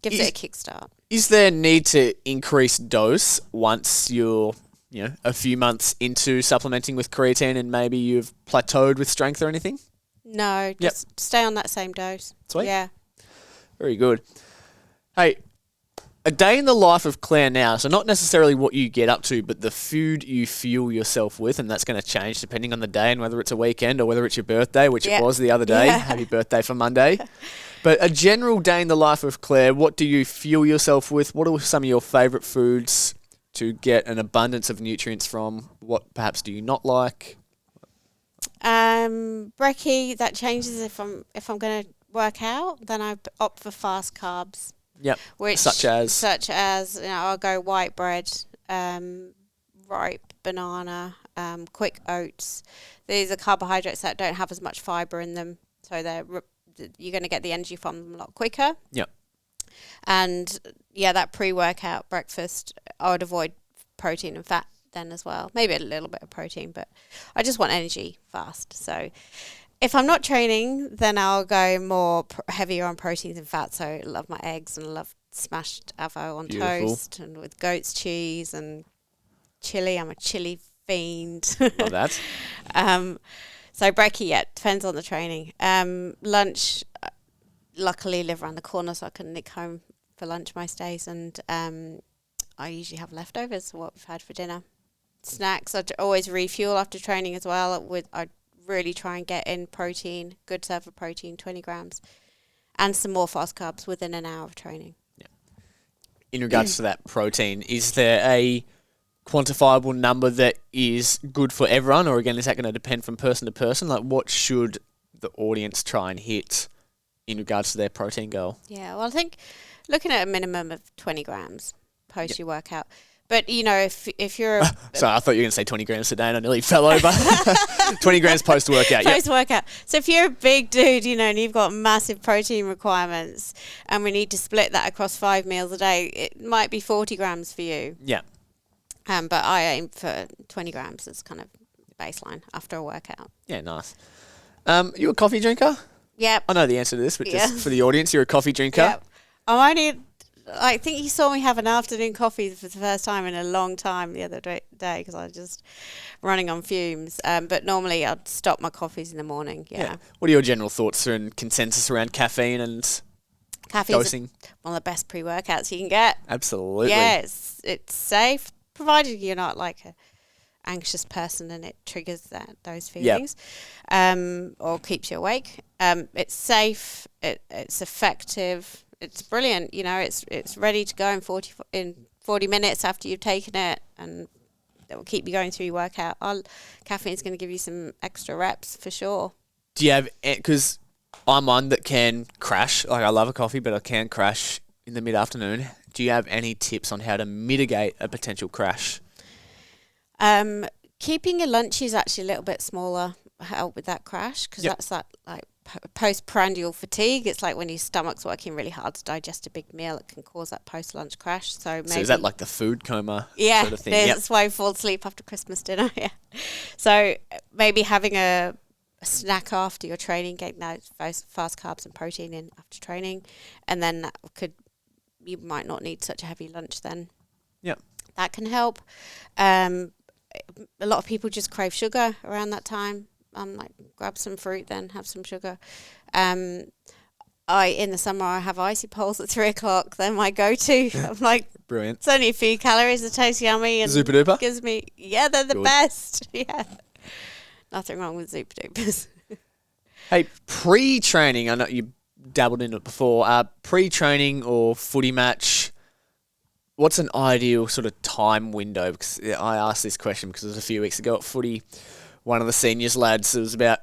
S2: Gives it a kickstart.
S1: Is there need to increase dose once you're, a few months into supplementing with creatine and maybe you've plateaued with strength or anything?
S2: No, just stay on that same dose.
S1: Sweet.
S2: Yeah.
S1: Very good. Hey, a day in the life of Clare now, so not necessarily what you get up to, but the food you fuel yourself with, and that's going to change depending on the day and whether it's a weekend or whether it's your birthday, which it was the other day.
S2: Yeah.
S1: Happy birthday for Monday. But a general day in the life of Clare, what do you fuel yourself with? What are some of your favourite foods to get an abundance of nutrients from? What perhaps do you not like?
S2: Brekkie, that changes if I'm going to work out, then I opt for fast carbs.
S1: Yep.
S2: Which
S1: such as
S2: I'll go white bread, ripe banana, quick oats. These are carbohydrates that don't have as much fiber in them, so you're going to get the energy from them a lot quicker.
S1: Yep.
S2: And that pre-workout breakfast, I would avoid protein and fat then as well. Maybe a little bit of protein, but I just want energy fast. So if I'm not training, then I'll go more heavier on proteins and fats. So I love my eggs and I love smashed avo on toast and with goat's cheese and chili. I'm a chili fiend.
S1: Love that.
S2: So brekkie, depends on the training. Lunch, luckily live around the corner, so I can nick home for lunch most days. And I usually have leftovers for what we've had for dinner. Snacks, I always refuel after training as well. I really try and get in protein, good serve of protein, 20 grams, and some more fast carbs within an hour of training.
S1: Yeah. In regards to that protein, is there a quantifiable number that is good for everyone, or again, is that going to depend from person to person? Like, what should the audience try and hit in regards to their protein goal?
S2: Yeah, well, I think looking at a minimum of 20 grams post your workout. But, if you're...
S1: Sorry, I thought you were going to say 20 grams a day and I nearly fell over. 20 grams post-workout,
S2: Post-workout. So if you're a big dude, and you've got massive protein requirements and we need to split that across 5 meals a day, it might be 40 grams for you.
S1: Yeah.
S2: But I aim for 20 grams as kind of baseline after a workout.
S1: Yeah, nice. You a coffee drinker?
S2: Yep.
S1: I know the answer to this, but just for the audience, you're a coffee drinker?
S2: Yep. I'm only... I think you saw me have an afternoon coffee for the first time in a long time the other day because I was just running on fumes. But normally I'd stop my coffees in the morning. Yeah.
S1: What are your general thoughts and consensus around caffeine and dosing?
S2: One of the best pre-workouts you can get.
S1: Absolutely.
S2: Yeah, it's safe, provided you're not like a anxious person and it triggers those feelings, or keeps you awake. It's safe. It's effective. It's brilliant, it's ready to go in 40 minutes after you've taken it, and it will keep you going through your workout. Caffeine's going to give you some extra reps for sure.
S1: Do you have, because I'm one that can crash, like I love a coffee, but I can crash in the mid-afternoon. Do you have any tips on how to mitigate a potential crash?
S2: Keeping your lunches actually a little bit smaller help with that crash, because that's that like postprandial fatigue. It's like when your stomach's working really hard to digest a big meal, it can cause that post-lunch crash. So
S1: is that like the food coma sort of thing?
S2: Yeah, that's why I fall asleep after Christmas dinner. Yeah. So maybe having a snack after your training, getting those fast carbs and protein in after training, and then you might not need such a heavy lunch then.
S1: Yeah. That
S2: can help. A lot of people just crave sugar around that time. Like grab some fruit, then have some sugar. In the summer I have icy poles at 3:00. They're my go-to. I'm like,
S1: brilliant.
S2: It's only a few calories. It tastes yummy and
S1: Zupa duper
S2: gives me. Yeah, they're the best. Yeah, nothing wrong with Zupa dupers.
S1: Hey, pre-training. I know you dabbled in it before. Pre-training or footy match. What's an ideal sort of time window? Because I asked this question because it was a few weeks ago at footy. One of the seniors lads, it was about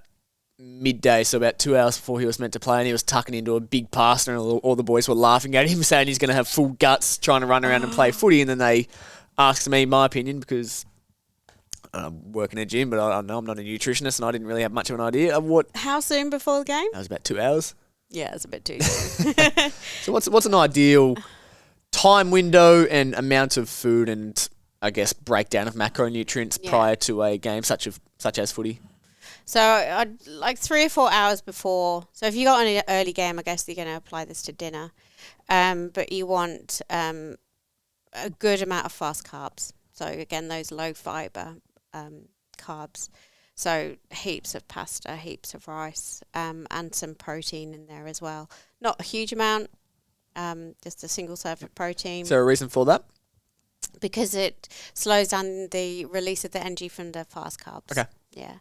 S1: midday, so about 2 hours before he was meant to play, and he was tucking into a big pass, and all the boys were laughing at him, saying he's going to have full guts trying to run around and play footy. And then they asked me my opinion because I work in a gym, but I know I'm not a nutritionist, and I didn't really have much of an idea of what.
S2: How soon before the game?
S1: That was about 2 hours.
S2: Yeah, it's a bit too soon.
S1: So what's an ideal time window and amount of food and, I guess, breakdown of macronutrients prior to a game such as footy?
S2: So I'd like 3 or 4 hours before. So if you got an early game, I guess you're going to apply this to dinner. But you want a good amount of fast carbs. So again, those low fiber carbs. So heaps of pasta, heaps of rice, and some protein in there as well. Not a huge amount. just a single serve of protein.
S1: Is there a reason for that?
S2: Because it slows down the release of the energy from the fast carbs.
S1: Okay.
S2: Yeah.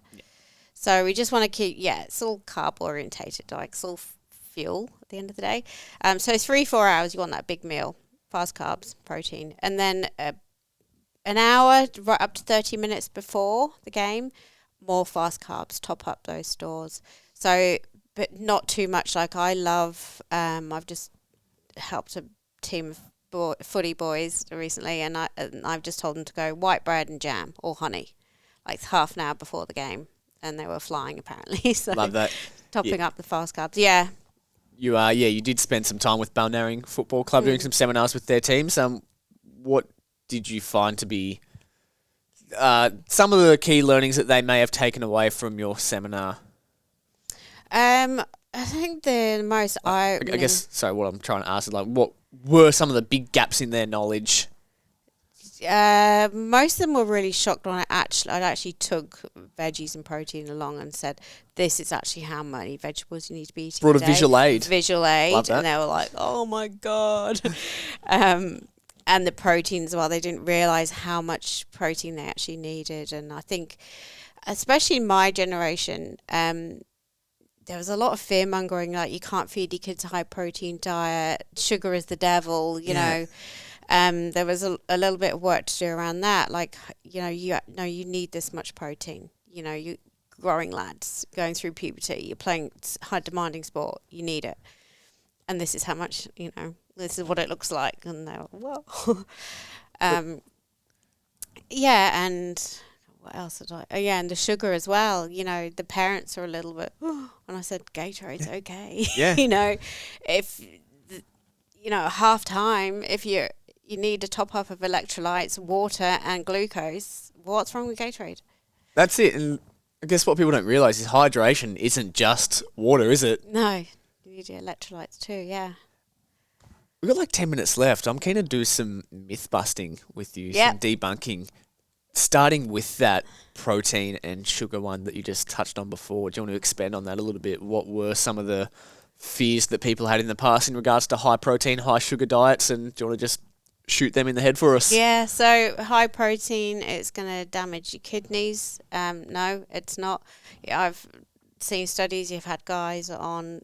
S2: So we just want to keep, it's all carb orientated, like it's all fuel at the end of the day. So 3-4 hours, you want that big meal, fast carbs, protein. And then an hour, right up to 30 minutes before the game, more fast carbs, top up those stores. So, but not too much. Like I love, I've just helped a team of footy boys recently, and I've just told them to go white bread and jam or honey, like half an hour before the game, and they were flying apparently. So
S1: Love that.
S2: Topping up the fast carbs. Yeah.
S1: You did spend some time with Balnarring Football Club doing some seminars with their teams. What did you find to be some of the key learnings that they may have taken away from your seminar?
S2: I think the most
S1: I guess, sorry, what I'm trying to ask is, like, what were some of the big gaps in their knowledge?
S2: Most of them were really shocked when I actually took veggies and protein along and said, this is actually how many vegetables you need to be eating
S1: Brought
S2: a day.
S1: a visual aid.
S2: Love that. And they were like, oh my God. And the protein as well. They didn't realise how much protein they actually needed. And I think, especially in my generation, there was a lot of fear mongering, like you can't feed your kids a high protein diet, sugar is the devil, you know. There was a little bit of work to do around that. Like, you need this much protein. You know, you growing lads going through puberty, you're playing high demanding sport, you need it. And this is how much, this is what it looks like. And they're like, whoa. And what else did I? Oh, yeah, and the sugar as well. The parents are a little bit. When I said Gatorade's okay,
S1: Yeah.
S2: if half time, if you need a top up of electrolytes, water, and glucose, what's wrong with Gatorade?
S1: That's it. And I guess what people don't realise is hydration isn't just water, is it?
S2: No, you need your electrolytes too. Yeah.
S1: We've got like 10 minutes left. I'm keen to do some myth busting with you, some debunking. Starting with that protein and sugar one that you just touched on before, do you want to expand on that a little bit? What were some of the fears that people had in the past in regards to high protein, high sugar diets, and do you want to just shoot them in the head for us?
S2: Yeah, so high protein, it's going to damage your kidneys. No, it's not. I've seen studies, you've had guys on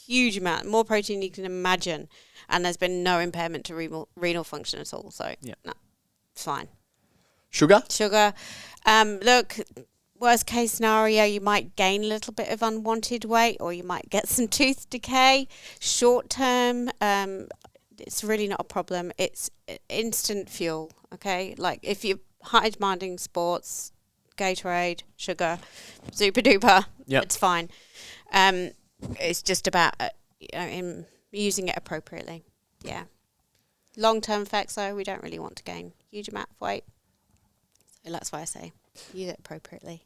S2: huge amount, more protein you can imagine, and there's been no impairment to renal function at all. So, no, it's fine.
S1: Sugar?
S2: Look, worst case scenario, you might gain a little bit of unwanted weight, or you might get some tooth decay. Short term, it's really not a problem. It's instant fuel, okay? Like if you're high demanding sports, Gatorade, sugar, super duper, it's fine. It's just about in using it appropriately. Yeah. Long term effects, though, we don't really want to gain huge amount of weight. So that's why I say use it appropriately.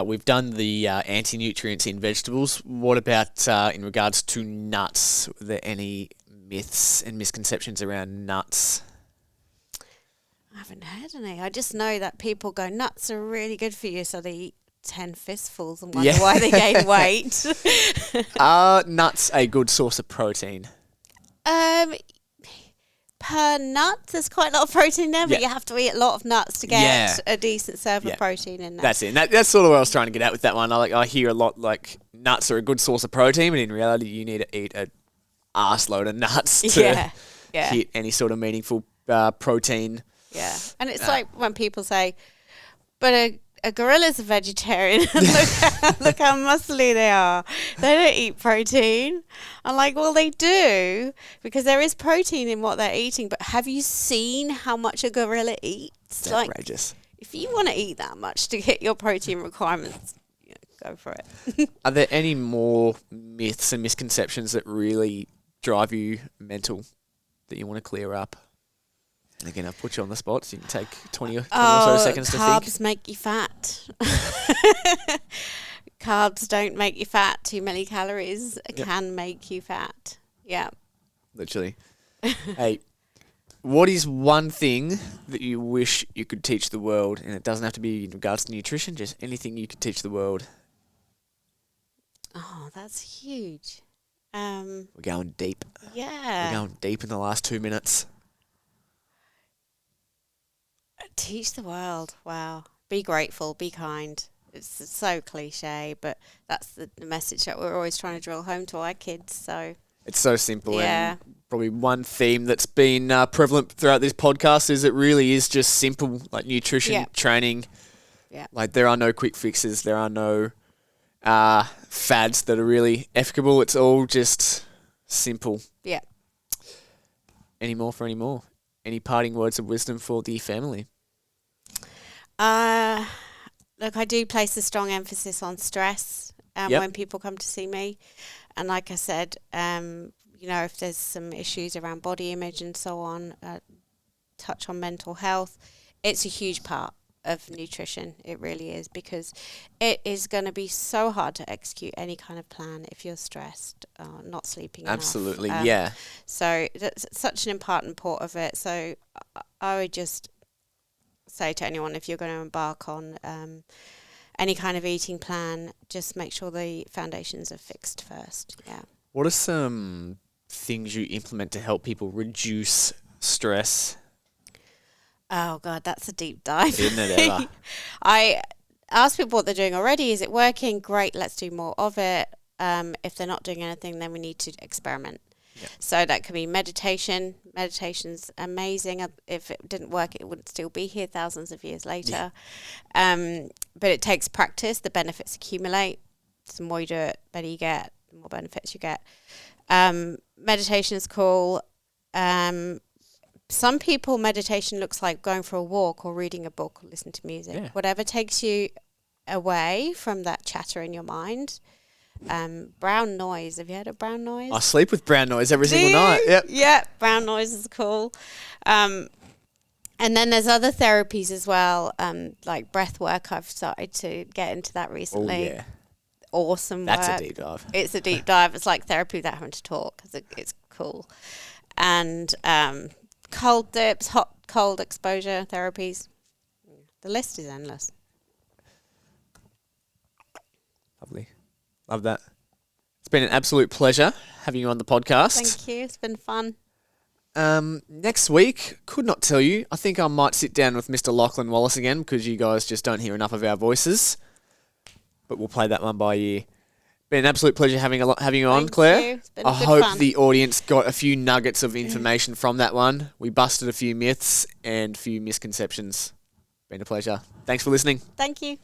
S1: We've done the anti-nutrients in vegetables. What about in regards to nuts? Were there any myths and misconceptions around nuts?
S2: I haven't heard any. I just know that people go, nuts are really good for you, so they eat 10 fistfuls and wonder why they gain weight.
S1: Are nuts a good source of protein?
S2: Per nut, there's quite a lot of protein there, but you have to eat a lot of nuts to get a decent serve of protein in there.
S1: That's it. That's sort of what I was trying to get at with that one. I hear a lot like nuts are a good source of protein, but in reality, you need to eat an arse load of nuts to hit any sort of meaningful protein.
S2: Yeah, and it's like when people say, but a gorilla's a vegetarian. Look how muscly they are. They don't eat protein. I'm like, well, they do, because there is protein in what they're eating. But have you seen how much a gorilla eats?
S1: It's outrageous.
S2: If you want to eat that much to hit your protein requirements, go for it.
S1: Are there any more myths and misconceptions that really drive you mental that you want to clear up? And again, I've put you on the spot, so you can take 20 or so seconds to think.
S2: Carbs make you fat. Carbs don't make you fat. Too many calories can make you fat. Yeah.
S1: Literally. Hey, what is one thing that you wish you could teach the world? And it doesn't have to be in regards to nutrition, just anything you could teach the world.
S2: Oh, that's huge.
S1: We're going deep.
S2: Yeah.
S1: We're going deep in the last 2 minutes.
S2: Teach the world. Wow. Be grateful. Be kind. It's so cliche, but that's the message that we're always trying to drill home to our kids. So
S1: it's so simple.
S2: Yeah.
S1: And probably one theme that's been prevalent throughout this podcast is it really is just simple, like nutrition, training.
S2: Yeah.
S1: Like there are no quick fixes. There are no fads that are really efficable. It's all just simple.
S2: Yeah.
S1: Any more for any more? Any parting words of wisdom for the family?
S2: Look, I do place a strong emphasis on stress when people come to see me. And like I said, if there's some issues around body image and so on, touch on mental health, it's a huge part of nutrition. It really is, because it is going to be so hard to execute any kind of plan if you're stressed, not sleeping enough.
S1: Absolutely,
S2: So that's such an important part of it. So I would just say to anyone, if you're going to embark on any kind of eating plan, just make sure the foundations are fixed first. Yeah. What
S1: are some things you implement to help people reduce stress?
S2: Oh God, that's a deep dive.
S1: Isn't it ever?
S2: I ask people what they're doing already. Is it working? Great, let's do more of it. If they're not doing anything, then we need to experiment. Yep. So that could be meditation. Meditation's amazing. If it didn't work, it wouldn't still be here thousands of years later. Yeah. But it takes practice. The benefits accumulate. The more you do it, the better you get, the more benefits you get. Meditation is cool. Some people, meditation looks like going for a walk or reading a book or listening to music. Yeah. Whatever takes you away from that chatter in your mind. Brown noise. Have you heard of brown noise?
S1: I sleep with brown noise every single night. Yep.
S2: Yeah, brown noise is cool. And then there's other therapies as well, like breath work. I've started to get into that recently. Oh, yeah. Awesome work.
S1: That's a deep dive.
S2: It's a deep dive. It's like therapy without having to talk. It's cool. And cold dips, hot, cold exposure therapies. The list is endless.
S1: Lovely. Love that. It's been an absolute pleasure having you on the podcast.
S2: Thank you. It's been fun.
S1: Next week, could not tell you. I think I might sit down with Mr. Lachlan Wallace again because you guys just don't hear enough of our voices. But we'll play that one by ear. Been an absolute pleasure having you on, Claire.
S2: Thank you. It's been
S1: I
S2: good
S1: hope
S2: fun.
S1: the audience got a few nuggets of information from that one. We busted a few myths and a few misconceptions. Been a pleasure. Thanks for listening.
S2: Thank you.